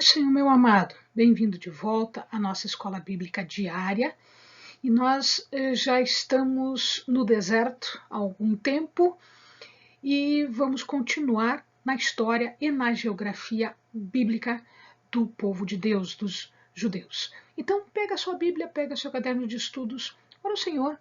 Senhor, meu amado, bem-vindo de volta à nossa escola bíblica diária. E nós já estamos no deserto há algum tempo e vamos continuar na história e na geografia bíblica do povo de Deus, dos judeus. Então, pega a sua Bíblia, pega seu caderno de estudos, ora o Senhor.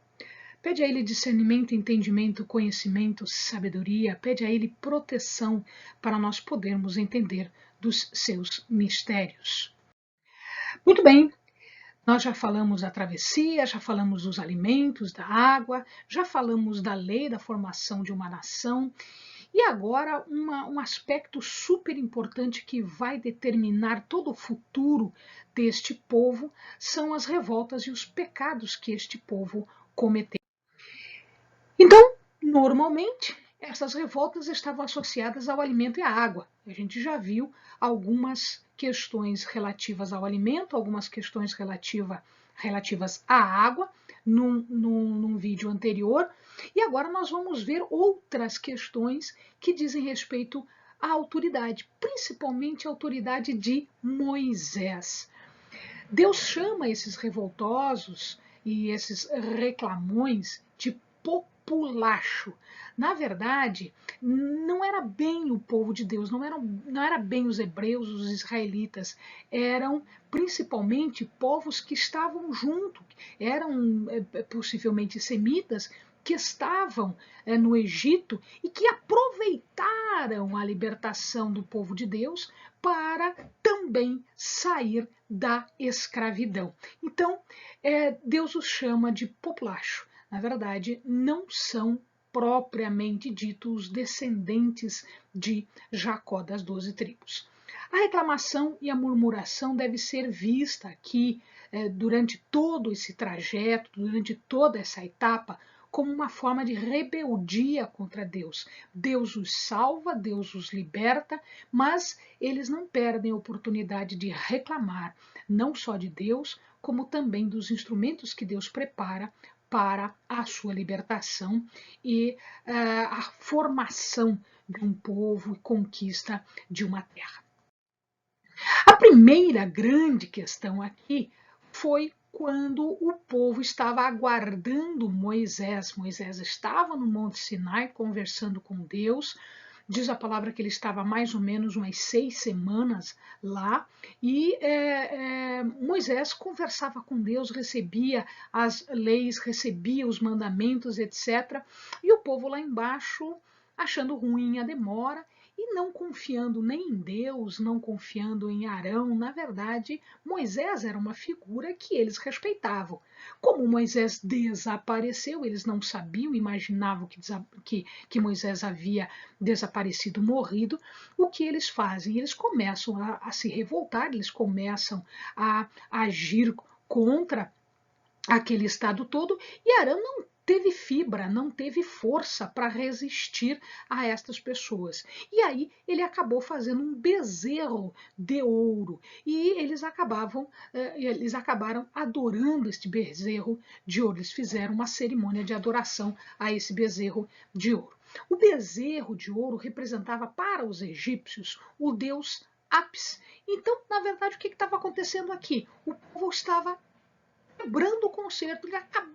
Pede a Ele discernimento, entendimento, conhecimento, sabedoria. Pede a Ele proteção para nós podermos entender dos seus mistérios. Muito bem, nós já falamos da travessia, já falamos dos alimentos, da água, já falamos da lei da formação de uma nação. E agora, um aspecto super importante que vai determinar todo o futuro deste povo são as revoltas e os pecados que este povo cometeu. Então, normalmente, essas revoltas estavam associadas ao alimento e à água. A gente já viu algumas questões relativas ao alimento, algumas questões relativas à água num vídeo anterior. E agora nós vamos ver outras questões que dizem respeito à autoridade, principalmente a autoridade de Moisés. Deus chama esses revoltosos e esses reclamões de populacho. Na verdade, não era bem o povo de Deus, não era bem os hebreus, os israelitas, eram principalmente povos que estavam junto, eram possivelmente semitas, que estavam no Egito e que aproveitaram a libertação do povo de Deus para também sair da escravidão. Então, Deus os chama de populacho. Na verdade, não são propriamente ditos descendentes de Jacó das 12 tribos. A reclamação e a murmuração deve ser vista aqui durante todo esse trajeto, durante toda essa etapa, como uma forma de rebeldia contra Deus. Deus os salva, Deus os liberta, mas eles não perdem a oportunidade de reclamar, não só de Deus, como também dos instrumentos que Deus prepara para a sua libertação e a formação de um povo e conquista de uma terra. A primeira grande questão aqui foi quando o povo estava aguardando Moisés. Moisés estava no Monte Sinai conversando com Deus. Diz a palavra que ele estava mais ou menos umas 6 semanas lá e Moisés conversava com Deus, recebia as leis, recebia os mandamentos, etc. E o povo lá embaixo achando ruim a demora e não confiando nem em Deus, não confiando em Arão. Na verdade, Moisés era uma figura que eles respeitavam. Como Moisés desapareceu, eles não sabiam, imaginavam que Moisés havia desaparecido, morrido. O que eles fazem? Eles começam a se revoltar, eles começam a agir contra aquele estado todo, e Arão não teve fibra, não teve força para resistir a estas pessoas. E aí ele acabou fazendo um bezerro de ouro e eles acabaram adorando este bezerro de ouro. Eles fizeram uma cerimônia de adoração a esse bezerro de ouro. O bezerro de ouro representava para os egípcios o deus Apis. Então, na verdade, o que estava acontecendo aqui? O povo estava quebrando o concerto, ele acabava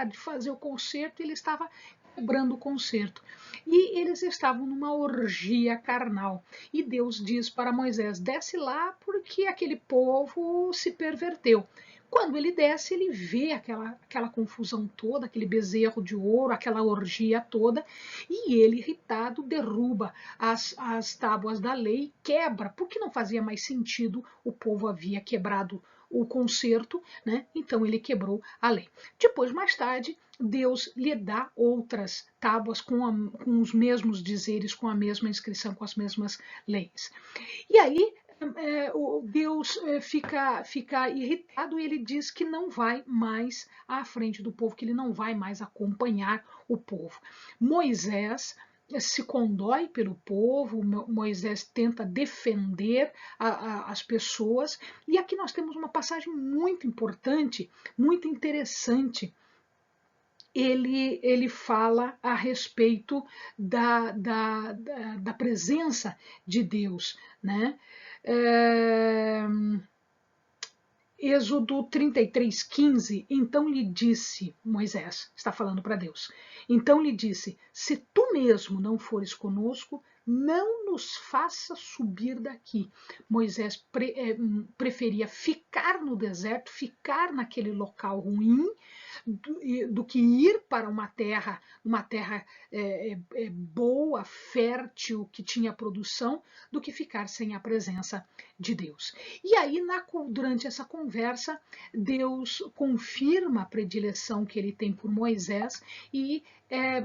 de fazer o concerto e ele estava quebrando o concerto. E eles estavam numa orgia carnal. E Deus diz para Moisés: desce lá porque aquele povo se perverteu. Quando ele desce, ele vê aquela confusão toda, aquele bezerro de ouro, aquela orgia toda, e ele, irritado, derruba as tábuas da lei, quebra, porque não fazia mais sentido, o povo havia quebrado o concerto, né? Então ele quebrou a lei. Depois, mais tarde, Deus lhe dá outras tábuas com os mesmos dizeres, com a mesma inscrição, com as mesmas leis. E aí Deus fica irritado e ele diz que não vai mais à frente do povo, que ele não vai mais acompanhar o povo. Moisés se condói pelo povo, Moisés tenta defender as pessoas, e aqui nós temos uma passagem muito importante, muito interessante, ele fala a respeito da presença de Deus, né? É, Êxodo 33:15, então lhe disse Moisés, está falando para Deus, então lhe disse, se tu mesmo não fores conosco, não nos faça subir daqui. Moisés preferia ficar no deserto, ficar naquele local ruim, do que ir para uma terra boa, fértil, que tinha produção, do que ficar sem a presença de Deus. E aí, durante essa conversa, Deus confirma a predileção que ele tem por Moisés e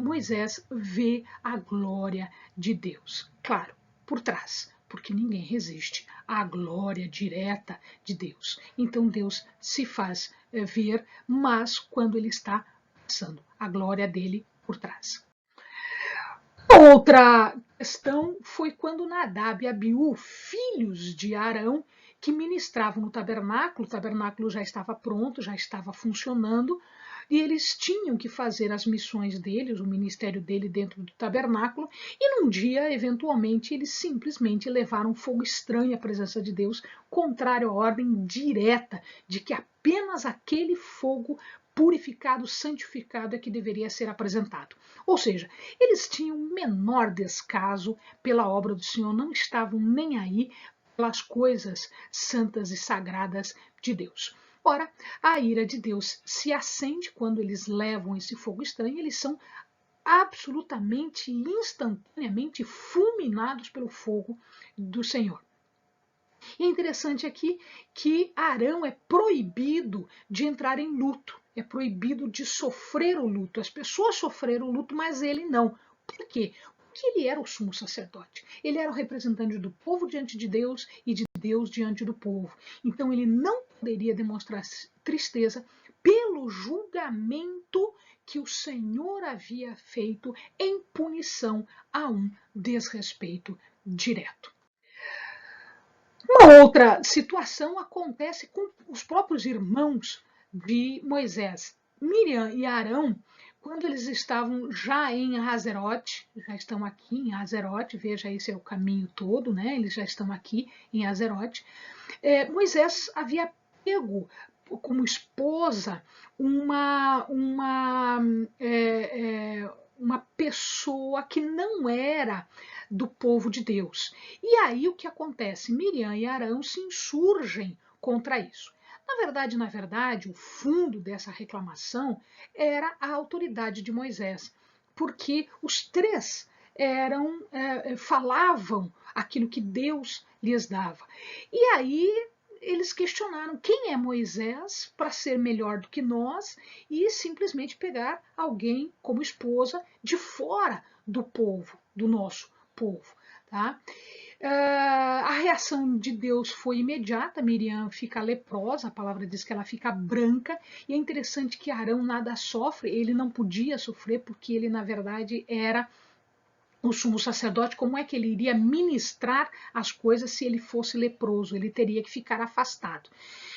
Moisés vê a glória de Deus. Claro, por trás, porque ninguém resiste à glória direta de Deus. Então Deus se faz ver, mas quando ele está passando a glória dele por trás. Outra questão foi quando Nadab e Abiú, filhos de Arão, que ministravam no tabernáculo, o tabernáculo já estava pronto, já estava funcionando, e eles tinham que fazer as missões deles, o ministério dele dentro do tabernáculo, e num dia, eventualmente, eles simplesmente levaram fogo estranho à presença de Deus, contrário à ordem direta de que apenas aquele fogo purificado, santificado é que deveria ser apresentado. Ou seja, eles tinham o menor descaso pela obra do Senhor, não estavam nem aí pelas coisas santas e sagradas de Deus. Ora, a ira de Deus se acende quando eles levam esse fogo estranho, eles são absolutamente, instantaneamente fulminados pelo fogo do Senhor. E é interessante aqui que Arão é proibido de entrar em luto, é proibido de sofrer o luto. As pessoas sofreram o luto, mas ele não. Por quê? Porque ele era o sumo sacerdote. Ele era o representante do povo diante de Deus e de Deus diante do povo. Então ele não poderia demonstrar tristeza pelo julgamento que o Senhor havia feito em punição a um desrespeito direto. Uma outra situação acontece com os próprios irmãos de Moisés. Miriam e Arão, quando eles estavam já em Hazerote, já estão aqui em Hazerote, veja, esse é o caminho todo, né? Eles já estão aqui em Hazerote. Moisés havia pego como esposa uma pessoa que não era do povo de Deus. E aí o que acontece? Miriam e Arão se insurgem contra isso. Na verdade, o fundo dessa reclamação era a autoridade de Moisés, porque os três falavam aquilo que Deus lhes dava. E aí eles questionaram quem é Moisés para ser melhor do que nós e simplesmente pegar alguém como esposa de fora do povo, do nosso povo. Tá? A reação de Deus foi imediata, Miriam fica leprosa, a palavra diz que ela fica branca, e é interessante que Arão nada sofre, ele não podia sofrer porque ele na verdade era o sumo sacerdote. Como é que ele iria ministrar as coisas se ele fosse leproso? Ele teria que ficar afastado.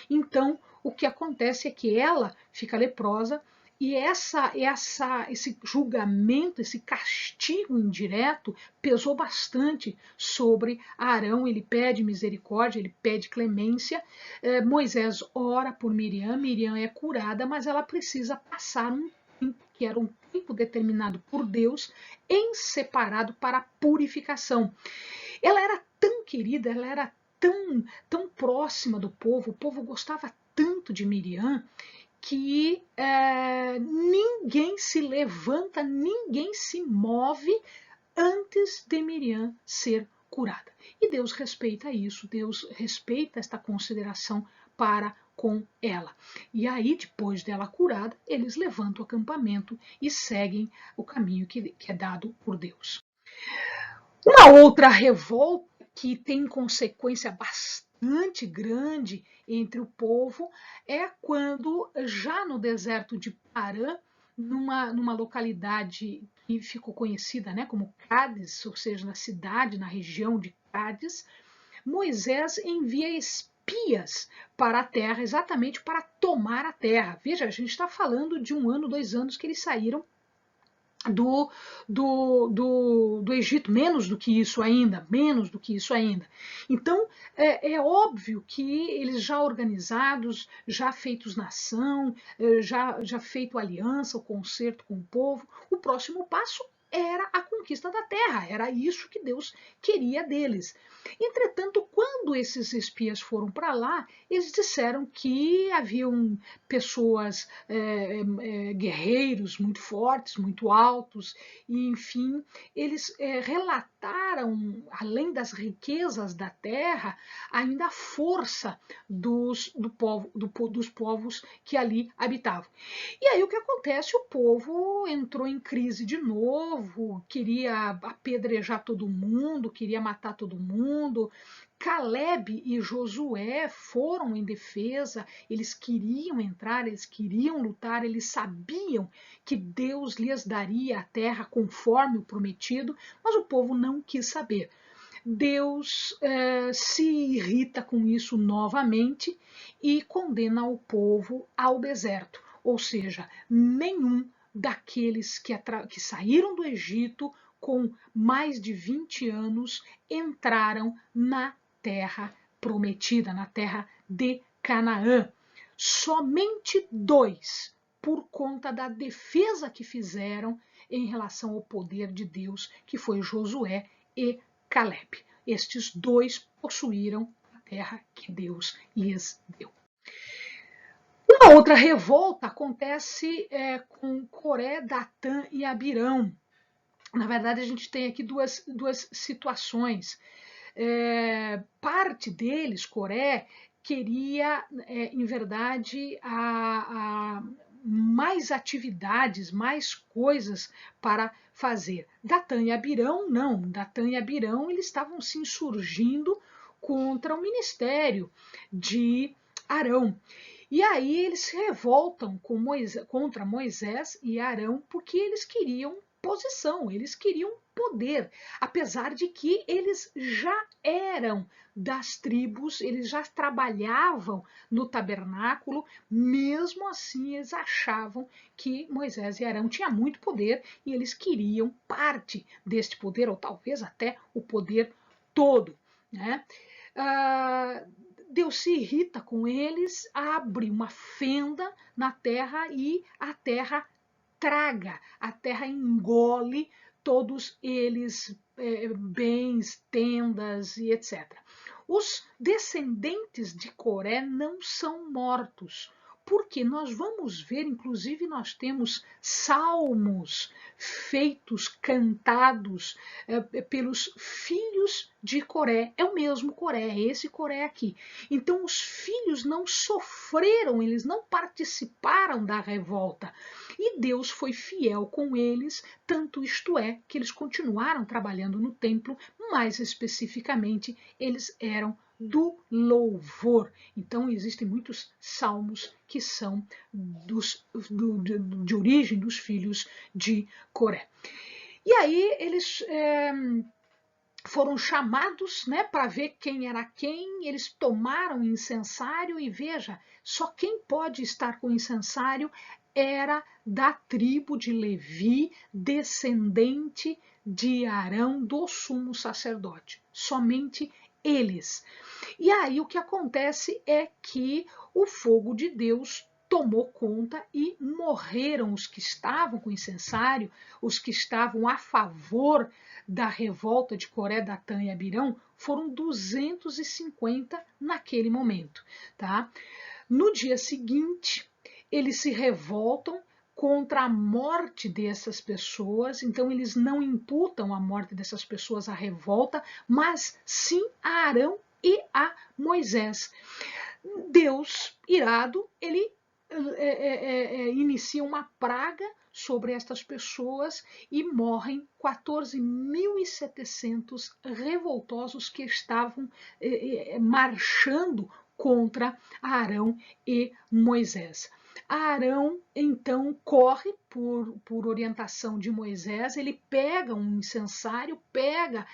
Então, o que acontece é que ela fica leprosa e esse julgamento, esse castigo indireto pesou bastante sobre Arão. Ele pede misericórdia, ele pede clemência. Moisés ora por Miriam, Miriam é curada, mas ela precisa passar um tempo, que era um tempo determinado por Deus, em separado para a purificação. Ela era tão querida, ela era tão próxima do povo, o povo gostava tanto de Miriam, que ninguém se levanta, ninguém se move antes de Miriam ser curada. E Deus respeita isso, Deus respeita esta consideração para com ela. E aí, depois dela curada, eles levantam o acampamento e seguem o caminho que é dado por Deus. Uma outra revolta que tem consequência bastante grande entre o povo é quando, já no deserto de Parã, numa localidade que ficou conhecida, né, como Cádiz, ou seja, na cidade, na região de Cádiz, Moisés envia espias para a terra, exatamente para tomar a terra. Veja, a gente está falando de 1 ano, 2 anos que eles saíram do Egito, menos do que isso ainda, menos do que isso ainda. Então, é óbvio que eles já organizados, já feitos nação, já feito aliança, o concerto com o povo, o próximo passo era a conquista da terra, era isso que Deus queria deles. Entretanto, quando esses espias foram para lá, eles disseram que haviam pessoas, guerreiros muito fortes, muito altos, e enfim, eles relataram, além das riquezas da terra, ainda a força dos povos que ali habitavam. E aí o que acontece? O povo entrou em crise de novo, queria apedrejar todo mundo, queria matar todo mundo. Caleb e Josué foram em defesa, eles queriam entrar, eles queriam lutar, eles sabiam que Deus lhes daria a terra conforme o prometido, mas o povo não quis saber. Deus se irrita com isso novamente e condena o povo ao deserto, ou seja, nenhum daqueles que saíram do Egito com mais de 20 anos entraram na terra prometida, na terra de Canaã. Somente 2, por conta da defesa que fizeram em relação ao poder de Deus, que foi Josué e Caleb. Estes 2 possuíram a terra que Deus lhes deu. Uma outra revolta acontece com Coré, Datã e Abirão. Na verdade, a gente tem aqui duas situações. Parte deles, Coré, queria, em verdade, mais atividades, mais coisas para fazer. Datã e Abirão, não. Datã e Abirão, eles estavam se insurgindo contra o ministério de Arão. E aí eles se revoltam contra Moisés e Arão porque eles queriam posição, eles queriam poder, apesar de que eles já eram das tribos, eles já trabalhavam no tabernáculo, mesmo assim eles achavam que Moisés e Arão tinham muito poder e eles queriam parte deste poder, ou talvez até o poder todo, né? Deus se irrita com eles, abre uma fenda na terra e a terra traga, a terra engole todos eles, bens, tendas e etc. Os descendentes de Coré não são mortos, porque nós vamos ver, inclusive nós temos salmos feitos, cantados pelos filhos de Coré. É o mesmo Coré, é esse Coré aqui. Então os filhos não sofreram, eles não participaram da revolta. E Deus foi fiel com eles, tanto isto é que eles continuaram trabalhando no templo, mais especificamente eles eram do louvor. Então existem muitos salmos que são de origem dos filhos de Coré. E aí eles foram chamados, né, para ver quem era quem, eles tomaram o incensário e veja, só quem pode estar com o incensário era da tribo de Levi, descendente de Arão, do sumo sacerdote. Somente eles. E aí o que acontece é que o fogo de Deus tomou conta e morreram os que estavam com o incensário, os que estavam a favor da revolta de Coré, Datã e Abirão, foram 250 naquele momento. Tá? No dia seguinte, eles se revoltam contra a morte dessas pessoas, então eles não imputam a morte dessas pessoas à revolta, mas sim a Arão e a Moisés. Deus, irado, ele inicia uma praga sobre estas pessoas e morrem 14.700 revoltosos que estavam marchando contra Arão e Moisés. Arão, então, corre por orientação de Moisés, ele pega um incensário, pega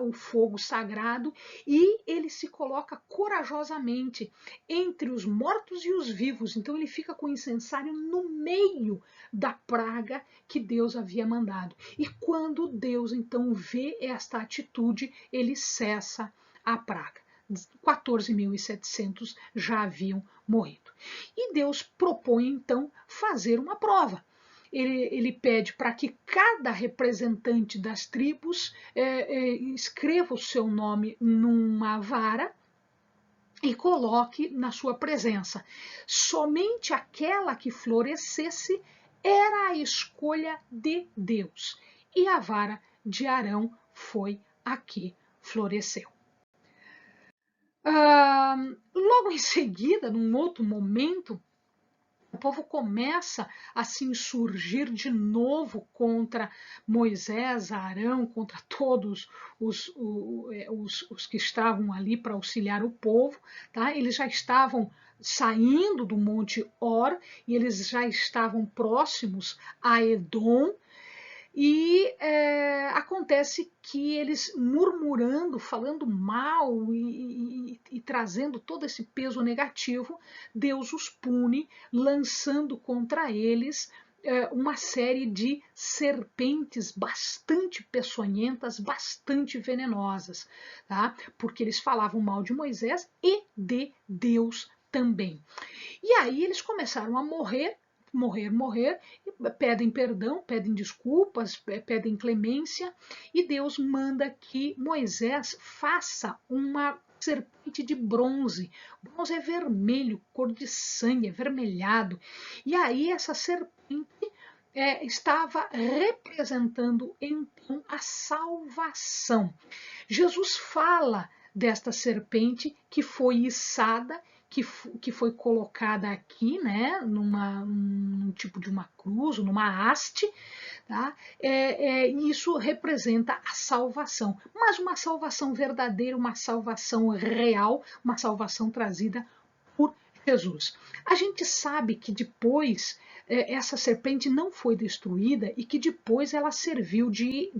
o fogo sagrado e ele se coloca corajosamente entre os mortos e os vivos. Então, ele fica com o incensário no meio da praga que Deus havia mandado. E quando Deus, então, vê esta atitude, ele cessa a praga. 14.700 já haviam morrido. E Deus propõe, então, fazer uma prova. Ele pede para que cada representante das tribos escreva o seu nome numa vara e coloque na sua presença. Somente aquela que florescesse era a escolha de Deus. E a vara de Arão foi a que floresceu. Logo em seguida, num outro momento, o povo começa a se insurgir de novo contra Moisés, Arão, contra todos os que estavam ali para auxiliar o povo. Tá? Eles já estavam saindo do Monte Hor e eles já estavam próximos a Edom. E acontece que eles murmurando, falando mal e trazendo todo esse peso negativo, Deus os pune, lançando contra eles uma série de serpentes bastante peçonhentas, bastante venenosas, tá? Porque eles falavam mal de Moisés e de Deus também. E aí eles começaram a morrer, pedem perdão, pedem desculpas, pedem clemência, e Deus manda que Moisés faça uma serpente de bronze. Bronze é vermelho, cor de sangue, é avermelhado. E aí essa serpente estava representando então a salvação. Jesus fala desta serpente que foi içada, que foi colocada aqui, né, num tipo de uma cruz, numa haste, tá? Isso representa a salvação, mas uma salvação verdadeira, uma salvação real, uma salvação trazida por Jesus. A gente sabe que depois essa serpente não foi destruída e que depois ela serviu de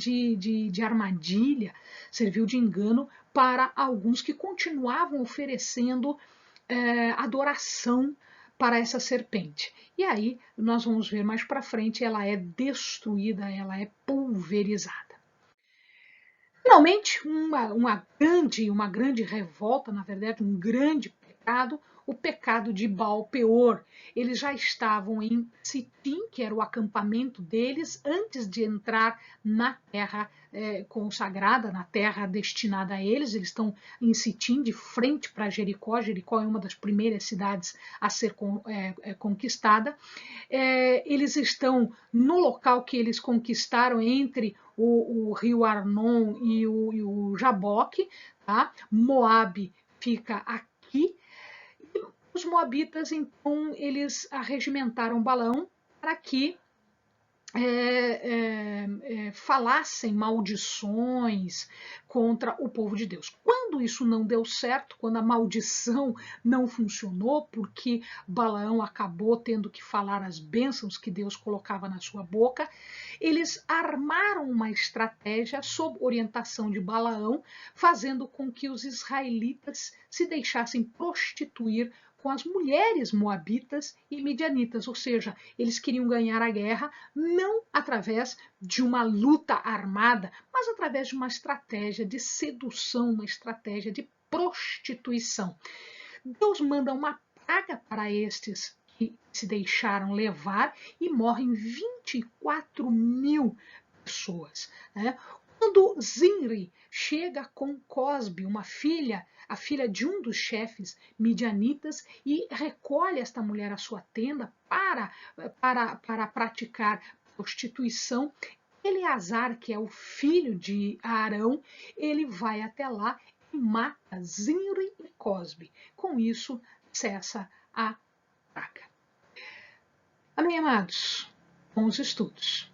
armadilha, serviu de engano para alguns que continuavam oferecendo adoração para essa serpente. E aí nós vamos ver mais para frente, ela é destruída, ela é pulverizada. Finalmente, uma grande revolta, na verdade, um grande pecado, o pecado de Baal-peor. Eles já estavam em Sitim, que era o acampamento deles, antes de entrar na terra consagrada, na terra destinada a eles. Eles estão em Sitim, de frente para Jericó. Jericó é uma das primeiras cidades a ser conquistada. Eles estão no local que eles conquistaram entre o rio Arnon e o Jaboque, tá? Moabe fica aqui. E os moabitas, então, eles arregimentaram Balaão para que falassem maldições contra o povo de Deus. Quando isso não deu certo, quando a maldição não funcionou, porque Balaão acabou tendo que falar as bênçãos que Deus colocava na sua boca, eles armaram uma estratégia sob orientação de Balaão, fazendo com que os israelitas se deixassem prostituir com as mulheres moabitas e midianitas, ou seja, eles queriam ganhar a guerra não através de uma luta armada, mas através de uma estratégia de sedução, uma estratégia de prostituição. Deus manda uma praga para estes que se deixaram levar e morrem 24.000 pessoas. Né? Quando Zinri chega com Cosbe, uma filha, a filha de um dos chefes midianitas, e recolhe esta mulher à sua tenda para praticar prostituição, Eleazar, que é o filho de Arão, ele vai até lá e mata Zinri e Cosbe. Com isso, cessa a praga. Amém, amados? Bons estudos.